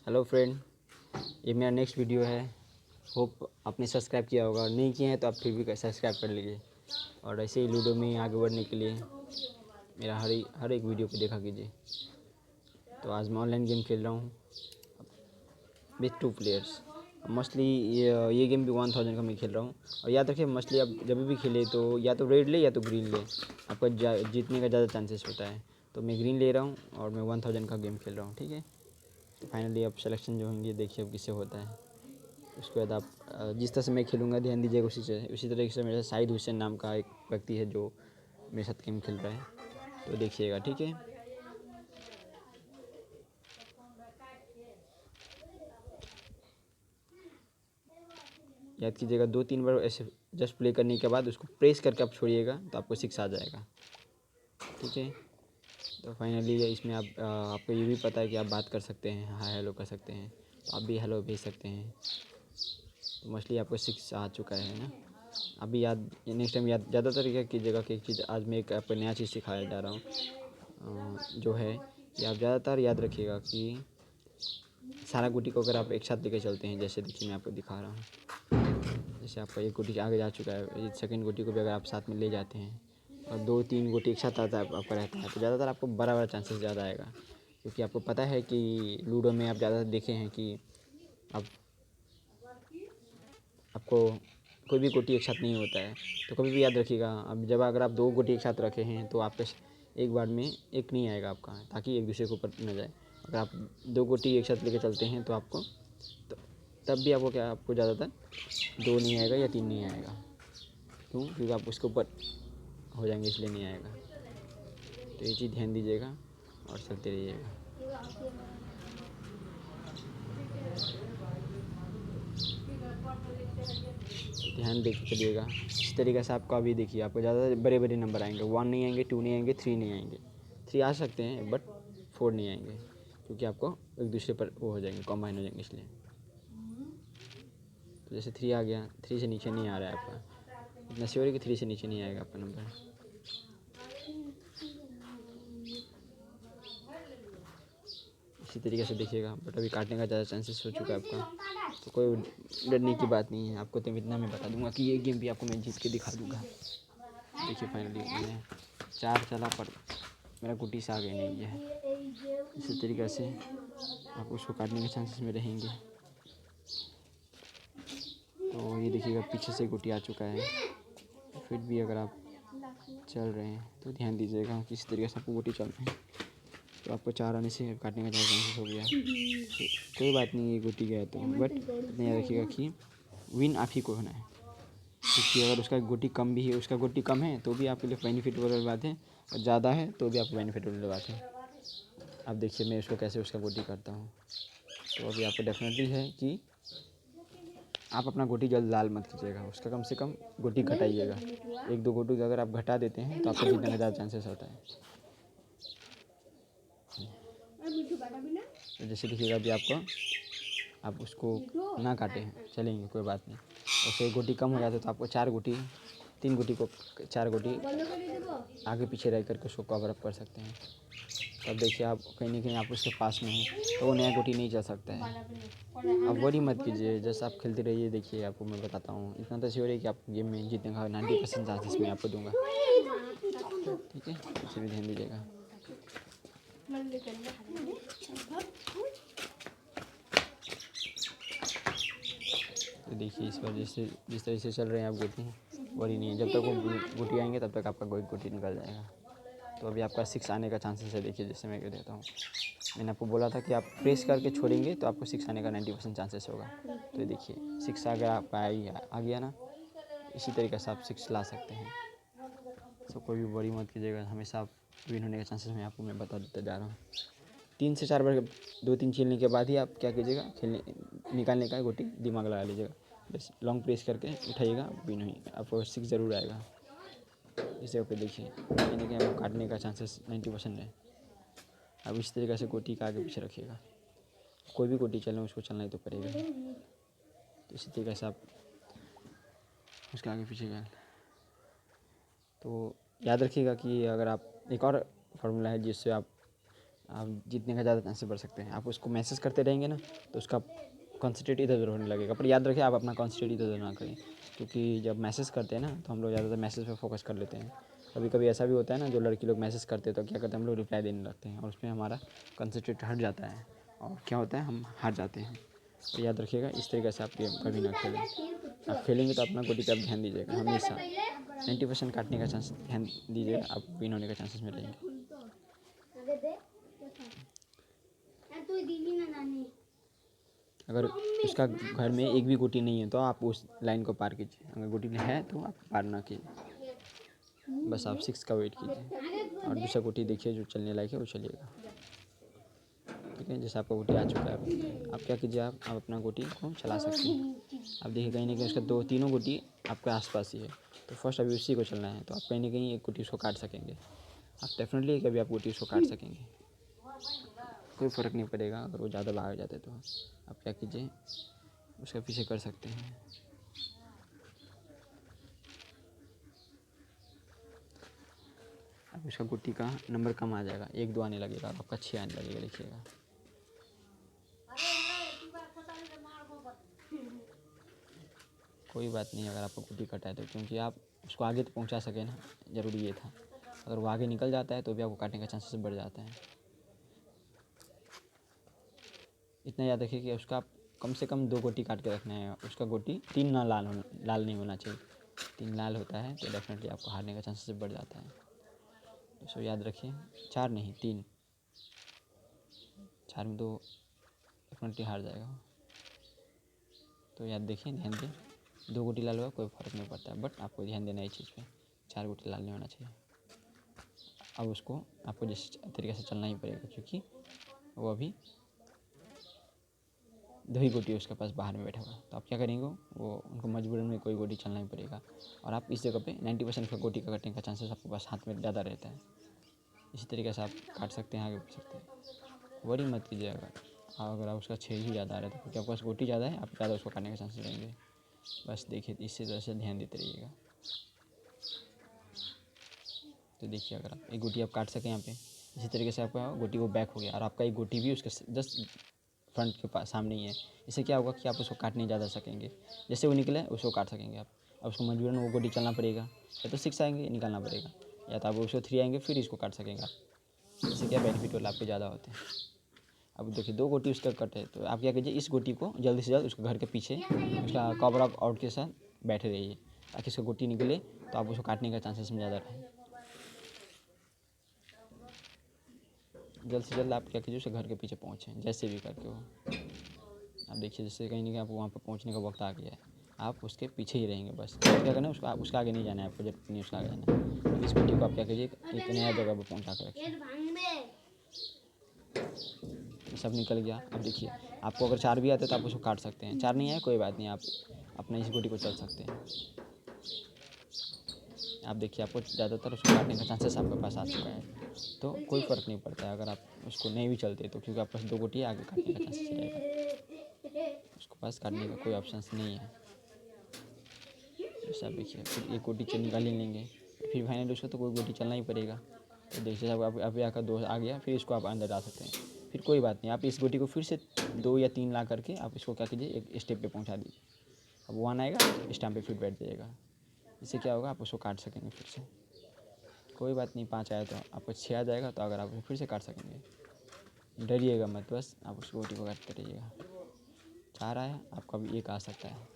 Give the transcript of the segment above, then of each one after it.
Hello friend, ये मेरा next video है। होप आपने सब्सक्राइब किया होगा, नहीं किए हैं तो आप फिर भी सब्सक्राइब कर लीजिए। और ऐसे ही लूडो में आगे बढ़ने के लिए मेरा हर एक वीडियो को देखा कीजिए। तो आज मैं ऑनलाइन गेम खेल रहा हूँ विथ 2 प्लेयर्स। मोस्टली ये गेम भी 1000 का मैं खेल रहा हूँ। और याद रखिए, मोस्टली आप जब भी खेले तो या तो रेड ले या तो ग्रीन ले, आपका जीतने का ज़्यादा चांसेस होता है। तो मैं ग्रीन ले रहा हूँ और मैं 1000 का गेम खेल रहा हूँ, ठीक है। तो फाइनली अब सिलेक्शन जो होंगे देखिए अब किससे होता है। उसके बाद आप जिस तरह से मैं खेलूँगा ध्यान दीजिएगा उसी तरीके से मेरे साथ शाहिद हुसैन नाम का एक व्यक्ति है जो मेरे साथ गेम खेल रहा है, तो देखिएगा, ठीक है। याद कीजिएगा 2-3 बार ऐसे जस्ट प्ले करने के बाद उसको प्रेस करके आप छोड़िएगा तो आपको 6 आ जाएगा, ठीक है। तो फाइनली इसमें आपको ये भी पता है कि आप बात कर सकते हैं, हाय हेलो कर सकते हैं, तो आप भी हेलो भेज सकते हैं। तो मोस्टली आपको 6 आ चुका है ना। अभी याद नेक्स्ट टाइम याद ज़्यादातर क्या कीजिएगा कि एक चीज़ आज मैं एक आपको नया चीज़ सिखाया जा रहा हूँ, जो है कि आप ज़्यादातर याद रखिएगा कि सारा गुटी को अगर आप एक साथ लेकर चलते हैं, जैसे देखिए मैं आपको दिखा रहा हूँ। जैसे आपका एक गुटी आगे जा चुका है, सेकंड गुटी को भी अगर आप साथ में ले जाते हैं और 2-3 गुटी एक साथ आता है आपका रहता है, तो ज़्यादातर आपको बड़ा चांसेस ज़्यादा आएगा। क्योंकि आपको पता है कि लूडो में आप ज़्यादातर देखे हैं कि आप आपको कोई भी गोटी एक साथ नहीं होता है। तो कभी भी याद रखिएगा, अब जब अगर आप 2 गोटी एक साथ रखे हैं तो आपके एक बार में एक नहीं आएगा आपका, ताकि एक दूसरे के ऊपर न जाए। अगर आप 2 गोटी एक साथ लेके चलते हैं तो आपको तब भी आपको ज़्यादातर 2 नहीं आएगा या 3 नहीं आएगा। क्यों? क्योंकि आप उसके ऊपर हो जाएंगे, इसलिए नहीं आएगा। तो ये चीज़ ध्यान दीजिएगा और चलते रहिएगा। ध्यान दे के चलिएगा। इस तरीके से आपको अभी देखिए आपको ज़्यादा बड़े नंबर आएंगे, 1 नहीं आएंगे, 2 नहीं आएंगे, 3 नहीं आएंगे। 3 आ सकते हैं बट 4 नहीं आएंगे, क्योंकि आपको एक दूसरे पर वो हो जाएंगे, कॉम्बाइन हो जाएंगे इसलिए। तो जैसे 3 आ गया, 3 से नीचे नहीं आ रहा है आपका, इतना श्योर है कि 3 से नीचे नहीं आएगा आपका नंबर। इसी तरीके से देखिएगा, बट अभी काटने का ज़्यादा चांसेस हो चुका है आपका, तो कोई डरने की बात नहीं है। आपको तो इतना मैं बता दूंगा कि ये गेम भी आपको मैं जीत के दिखा दूंगा। देखिए फाइनली मैंने 4 चला पर मेरा गुटी से आगे नहीं गया है। इसी तरीके से आप उसको काटने के चांसेस में रहेंगे। तो ये देखिएगा पीछे से गुटी आ चुका है, फिर भी अगर आप चल रहे हैं तो ध्यान दीजिएगा किस तरीके से आपको गुटी चलना है। तो आपको 4 आने से काटने का चांसेस हो गया, तो कोई बात नहीं, ये गुटी गया तो, बट इतना याद रखिएगा कि विन आप ही को होना है। क्योंकि अगर उसका गुटी कम भी है, उसका गुटी कम है तो भी आपके लिए बेनिफिट वाली बात है, और ज़्यादा है तो भी आपको बेनिफिट वाली बात है। अब देखिए मैं उसको कैसे उसका गुटी करता हूँ। तो अभी आपको डेफिनेटली है कि आप अपना गोटी जल्द लाल मत कीजिएगा, उसका कम से कम गोटी घटाइएगा। 1-2 गोटी अगर आप घटा देते हैं तो आपको जीतने का ज़्यादा चांसेस होता है। तो जैसे देखिएगा अभी आप उसको ना काटें, चलेंगे कोई बात नहीं। वैसे गोटी कम हो जाता है तो आपको 3 गोटी को 4 गोटी आगे पीछे रह करके उसको कवर अप कर सकते हैं। तब देखिए आप कहीं ना कहीं आप उसके पास में हैं तो वो नया गोटी नहीं चल सकता है। अब वरी मत कीजिए, जैसे आप खेलते रहिए। देखिए आपको मैं बताता हूँ, इतना तो श्योर है कि आप गेम में जीतने का 90% चांसेस मैं आपको दूंगा, ठीक है। इसे भी ध्यान दीजिएगा। तो देखिए इस बार जिस तरह से चल रहे हैं आप गोटी, वरी नहीं है। जब तक वो गोटी आएंगे तब तक आपका कोई गोटी निकल जाएगा। तो अभी आपका 6 आने का चांसेस है। देखिए जैसे मैं कह देता हूँ, मैंने आपको बोला था कि आप प्रेस करके छोड़ेंगे तो आपको 6 आने का 90% चांसेस होगा। तो ये देखिए 6 अगर आपका आ गया ना, इसी तरीके से आप 6 ला सकते हैं। सो कोई भी वरी मत कीजिएगा, हमेशा आप विन होने के चांसेस मैं आपको बता देते जा रहा हूँ। 3 से 4 बार 2-3 खेलने के बाद ही आप क्या कीजिएगा, निकालने का गोटी दिमाग लगा लीजिएगा, बस लॉन्ग प्रेस करके उठाइएगा, विन हुई आपको 6 ज़रूर आएगा। इसे ओके देखिए कहीं ना कहीं आपको काटने का चांसेस 90% है। अब इस तरीके से गोटी का आगे पीछे रखिएगा, कोई भी गोटी चले उसको चलना ही तो पड़ेगा। तो इसी तरीके से आप उसके आगे पीछे गए। तो याद रखिएगा कि अगर आप एक और फार्मूला है जिससे आप आप जीतने का ज़्यादा चांसेस बढ़ सकते हैं। आप उसको मैसेज करते रहेंगे ना तो उसका कॉन्सेंट्रेट इधर उधर होने लगेगा। पर याद रखिए आप अपना कॉन्सेंट्रेट इधर उधर ना करें, क्योंकि जब मैसेज करते हैं ना तो हम लोग ज़्यादातर मैसेज पे फोकस कर लेते हैं। कभी कभी ऐसा भी होता है ना, जो लड़की लोग मैसेज करते हैं तो क्या करते हैं, हम लोग रिप्लाई देने लगते हैं और उसमें हमारा कॉन्सेंट्रेट हट जाता है और क्या होता है, हम हार जाते हैं। तो याद रखिएगा इस तरीके से आप गेम कभी ना खेलें। आप खेलेंगे तो अपना गोटी पे आप ध्यान दीजिएगा हमेशा। 90% काटने का चांस ध्यान दीजिएगा, आप विन होने का चांसेस मिलेंगे। अगर उसका घर में एक भी गोटी नहीं है तो आप उस लाइन को पार कीजिए, अगर गोटी है तो आप पार ना कीजिए, बस आप 6 का वेट कीजिए और दूसरा गोटी देखिए जो चलने लायक है वो चलिएगा। ठीक है, जैसे आपका गोटी आ चुका है, आप क्या कीजिए, आप अपना गोटी को चला सकते हैं। आप देखिए कहीं ना कहीं उसका तीनों गोटी आपके आसपास ही है, तो फर्स्ट अभी उसी को चलना है, तो आप कहीं ना कहीं एक गोटी उसको काट सकेंगे। आप डेफिनेटली कभी आप गोटी उसको काट सकेंगे, कोई फ़र्क नहीं पड़ेगा। अगर वो ज़्यादा भाग जाते तो आप क्या कीजिए, उसके पीछे कर सकते हैं। अब उसका गोटी का नंबर कम आ जाएगा, 1 2 आने लगेगा, आपका 6 आने लगेगा, देखिएगा। कोई बात नहीं अगर आपको गोटी कटा है तो, क्योंकि आप उसको आगे तो पहुंचा सके ना, ज़रूरी ये था। अगर वो आगे निकल जाता है तो भी आपको काटने का चांसेस बढ़ जाता है। इतना याद रखिए कि उसका कम से कम 2 गोटी काट के रखना है। उसका गोटी 3 ना लाल नहीं होना चाहिए। 3 लाल होता है तो डेफिनेटली आपको हारने का चांसेस बढ़ जाता है। तो इसको याद रखिए, 4 नहीं 3, 4 में 2 डेफिनेटली हार जाएगा। तो याद देखिए, ध्यान दें, 2 गोटी लाल हुआ कोई फ़र्क नहीं पड़ता, बट आपको ध्यान देना है इस चीज़ पे, 4 गोटी लाल नहीं होना चाहिए। अब उसको आपको जिस तरीके से चलना ही पड़ेगा, क्योंकि वो अभी 2 ही गोटी उसके पास बाहर में बैठा हुआ है। तो आप क्या करेंगे, वो उनको मजबूरन में कोई गोटी चलना ही पड़ेगा। और आप इस जगह पे 90% का गोटी का कटने का चांसेस आपके पास हाथ में ज़्यादा रहता है। इसी तरीके से आप काट सकते हैं, आगे बढ़ सकते हैं। वरी मत कीजिए अगर आप उसका 6 ही ज़्यादा आ रहा है तो, क्योंकि आपके पास गोटी ज़्यादा है, आप ज़्यादा उसको काटने के चांसेस रहेंगे। बस देखिए इसी तरह से ध्यान देते रहिएगा। तो देखिए अगर आप एक गोटी आप काट सकें यहाँ पे, इसी तरीके से आपका गोटी वो बैक हो गया और आपका एक गोटी भी उसके जस्ट फ्रंट के पास सामने ही है। इससे क्या होगा कि आप उसको काट नहीं ज़्यादा सकेंगे, जैसे वो निकले उसको काट सकेंगे आप। अब उसको मजबूरन वो गोटी चलना पड़ेगा, या तो 6 आएंगे निकालना पड़ेगा, या तो आप उसको 3 आएंगे फिर इसको काट सकेंगे आप। इससे क्या बेनिफिट वाला आपके ज़्यादा होते हैं। अब देखिए 2 गोटी उसका कट है, तो आप क्या कीजिए, इस गोटी को जल्दी से जल्द उसके घर के पीछे उसका कवर अप आउट के साथ बैठे रहिए, ताकि उसका गोटी निकले तो आप उसको काटने का चांसेस में ज़्यादा रहे। जल्द से जल्द आप क्या कीजिए, उसके घर के पीछे पहुँचें जैसे भी करके हो। आप देखिए जैसे कहीं ना कहीं आपको वहाँ पर पहुँचने का वक्त आ गया है, आप उसके पीछे ही रहेंगे। बस क्या करना है, उसका आगे नहीं जाना है आपको, जरूरत नहीं उसका आगे जाना है। इस गोटी को आप क्या कीजिए, एक नया जगह पर पहुँचा कर रखिए। सब निकल गया। अब देखिए आपको अगर 4 भी आते तो आप उसको काट सकते हैं, 4 नहीं आए कोई बात नहीं, आप अपना इस गोटी को चल सकते हैं। आप देखिए आपको ज़्यादातर उसको काटने का चांसेस आपके पास आ चुका है, तो कोई फ़र्क नहीं पड़ता है अगर आप उसको नहीं भी चलते तो, क्योंकि आपके पास 2 गोटी आगे काटने का चांसेस रहेगा। उसके पास काटने का कोई ऑप्शन नहीं है। जैसे आप देखिए फिर एक गोटी निकाल ही लेंगे, फिर फाइनली उसको तो कोई गोटी चलना ही पड़ेगा। तो देखिए जब आप अभी आपका 2 आ गया, फिर इसको आप अंदर डाल सकते हैं। फिर कोई बात नहीं, आप इस गोटी को फिर से 2 या 3 ला करके आप इसको क्या कीजिए, एक स्टेप पे पहुंचा दीजिए। अब 1 आएगा, स्टैम्प पे फिर बैठ जाइएगा। इससे क्या होगा, आप उसको काट सकेंगे फिर से। कोई बात नहीं, 5 आया तो आपको 6 आ जाएगा, तो अगर आप फिर से काट सकेंगे। डरिएगा मत, बस आप उस गोटी को काटते रहिएगा। 4 आया, आपका भी 1 आ सकता है।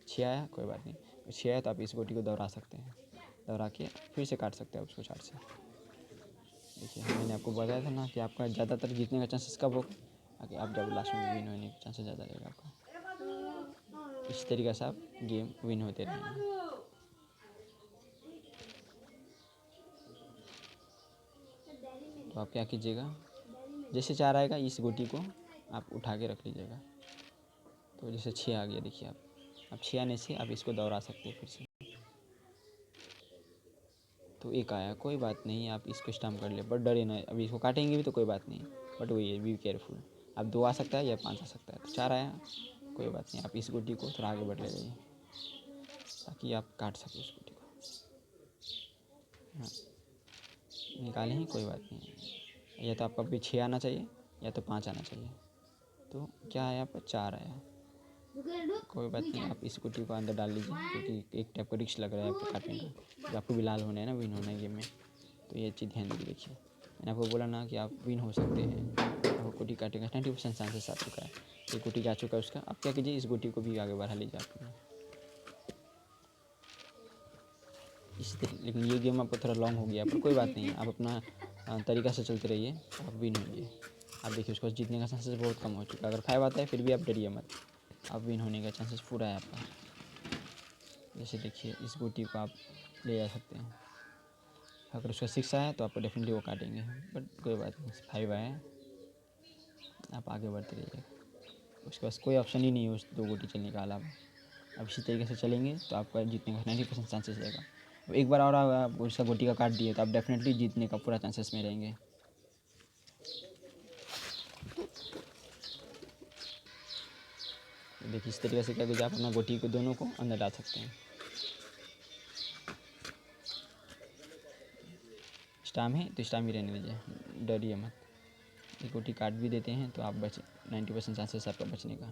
6 आया कोई बात नहीं, 6 आया तो आप इस गोटी को दोहरा सकते हैं, दोहरा के फिर से काट सकते हैं उसको 4 से। देखिए मैंने आपको बताया था ना कि आपका ज़्यादातर जीतने का चांसेस कब होगा, कि आप जब लास्ट में विन होने का चांसेस ज़्यादा रहेगा आपका। इस तरीके से आप गेम विन होते रहेंगे। तो आप क्या कीजिएगा, जैसे 4 आएगा इस गोटी को आप उठा के रख लीजिएगा। तो जैसे 6 आ गया, देखिए आप 6 आने से आप इसको दोहरा सकते हैं फिर से। तो 1 आया, कोई बात नहीं, आप इसको स्टम्प कर ले, बट डरे ना। अभी इसको काटेंगे भी तो कोई बात नहीं, बट वही है, बी केयरफुल। अब 2 आ सकता है या 5 आ सकता है, तो 4 आया कोई बात नहीं, आप इस गोटी को थोड़ा आगे बढ़ ले जाइए ताकि आप काट सकें उस गोटी को। हाँ निकालें ही, कोई बात नहीं, या तो आपका भी 6 आना चाहिए या तो 5 आना चाहिए। तो क्या आया आपका 4 आया। कोई बात नहीं, आप इस गुटी को अंदर डाल लीजिए क्योंकि एक टाइप का रिक्स लग रहा है आपको काटने का। तो आपको भी लाल होना है ना, विन होना है गेम में। तो ये चीज़ ध्यान दीजिए। देखिए मैंने आपको बोला ना कि आप विन हो सकते हैं। आपको गुटी काटेगा 90% चांसेस आ चुका है। ये गुटी जा चुका है उसका। आप क्या कीजिए, इस गुटी को भी आगे बढ़ा लीजिए आप। लेकिन ये गेम आपको थोड़ा लॉन्ग हो गया, पर कोई बात नहीं है। आप अपना तरीक़ा से चलते रहिए, आप विन होंगे। आप देखिए उसको जीतने का चांसेस बहुत कम हो चुका है। अगर 5 आता है फिर भी आप डरिए मत, आप विन होने का चांसेस पूरा है आपका। जैसे देखिए इस गोटी को आप ले जा सकते हैं। अगर उसका 6 आया तो आपको डेफिनेटली वो काटेंगे, बट कोई बात नहीं। 5 आया, आप आगे बढ़ते रहिए। उसके पास कोई ऑप्शन ही नहीं है उस 2 गोटी चलने का अलावा। अब इसी तरीके से चलेंगे तो आपका जीतने का 90% चांसेस रहेगा। अब एक बार और आप उसका गोटी का काट दिए तो आप डेफिनेटली जीतने का पूरा चांसेस में रहेंगे। देखिए इस तरीके से क्या कीजिए, आप अपना गोटी को दोनों को अंदर डाल सकते हैं। स्टाम है तो स्टाम ही रहने दीजिए, डरिए मत। एक गोटी काट भी देते हैं तो आप 90% चांसेस आपका बचने का।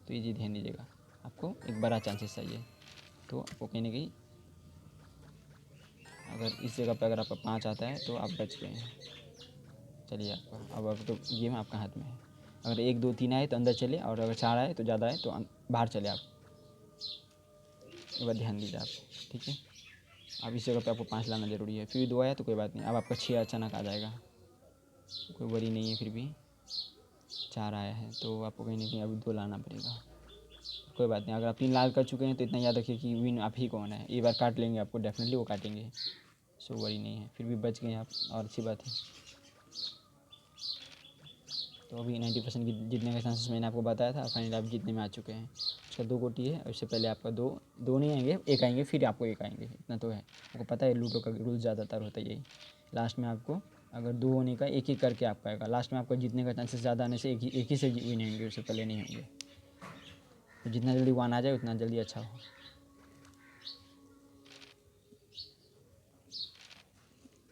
तो ये चीज़ ध्यान दीजिएगा, आपको एक बड़ा चांसेस चाहिए। तो आपको कहीं ना कहीं अगर इस जगह पर अगर आपका 5 आता है तो आप बच गए हैं। चलिए आपका अब तो गेम आपका हाथ में है। अगर 1 2 3 आए तो अंदर चले, और अगर 4 आए तो ज़्यादा आए तो बाहर चले आप। एक बार ध्यान दीजिए आप, ठीक है। अब इस जगह पे आपको 5 लाना ज़रूरी है। फिर भी 2 आया तो कोई बात नहीं, अब आपका 6 अचानक आ जाएगा, कोई वरी नहीं है। फिर भी 4 आया है तो आपको कहीं ना कहीं अभी 2 लाना पड़ेगा। कोई बात नहीं, अगर आप 3 लाल कर चुके हैं तो इतना याद रखिए कि विन आप ही को होना है। एक बार काट लेंगे आपको, डेफिनेटली वो काटेंगे, सो वरी नहीं है। फिर भी बच गए आप, और अच्छी बात है। तो अभी 90% जीतने का चांसेस मैंने आपको बताया था। फाइनली आप जीतने में आ चुके हैं। उसका 2 गोटी है, उससे पहले आपका दो नहीं आएंगे, 1 आएंगे, फिर आपको 1 आएंगे, इतना तो है। आपको पता है लूडो का रूल ज़्यादातर होता है यही। लास्ट में आपको अगर 2 होने का 1 करके आपका आएगा। लास्ट में आपका जीतने का चांसेस ज़्यादा आने से एक ही से विन होंगे, उससे पहले नहीं होंगे। तो जितना जल्दी 1 आ जाए उतना जल्दी अच्छा हो।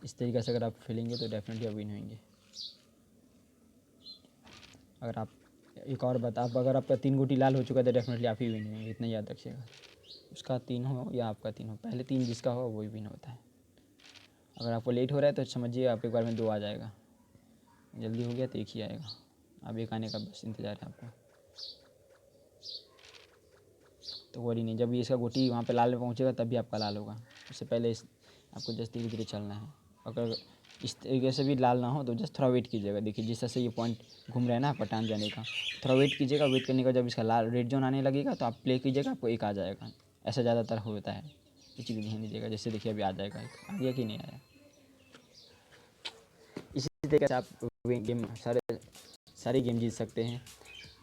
इस तरीके से अगर आप खेलेंगे तो डेफिनेटली आप विन होंगे। अगर आप एक और बात, आप अगर आपका 3 गोटी लाल हो चुका है तो डेफिनेटली आप ही विन होंगे, इतना याद रखिएगा। उसका 3 हो या आपका 3 हो, पहले 3 जिसका हो वही विन होता है। अगर आपको लेट हो रहा है तो समझिए आप एक बार में 2 आ जाएगा, जल्दी हो गया तो 1 ही आएगा। अब 1 आने का बस इंतज़ार है आपको। तो वही नहीं, जब भी इसका गोटी वहाँ पे लाल में पहुँचेगा तब भी आपका लाल होगा। उससे पहले आपको जस्ट धीरे धीरे चलना है। अगर इस तरीके से भी लाल ना हो तो जस्ट थोड़ा वेट कीजिएगा। देखिए जिस तरह से ये पॉइंट घूम रहा है ना आपका टाइम जाने का, थोड़ा वेट कीजिएगा। वेट करने का जब इसका लाल रेड जोन आने लगेगा तो आप प्ले कीजिएगा, आपको 1 आ जाएगा। ऐसा ज़्यादातर होता है, ये चीज़ ध्यान दीजिएगा। जैसे देखिए अभी आ जाएगा 1, आ गया कि नहीं आया। इसी तरीके से आप गेम सारे गेम जीत सकते हैं।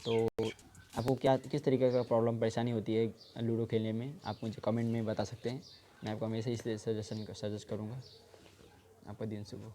तो आपको क्या किस तरीके का प्रॉब्लम परेशानी होती है लूडो खेलने में, आप मुझे कमेंट में बता सकते हैं। मैं आपको हमेशा इस सजेस्ट करूँगा। आपका दिन शुभ हो।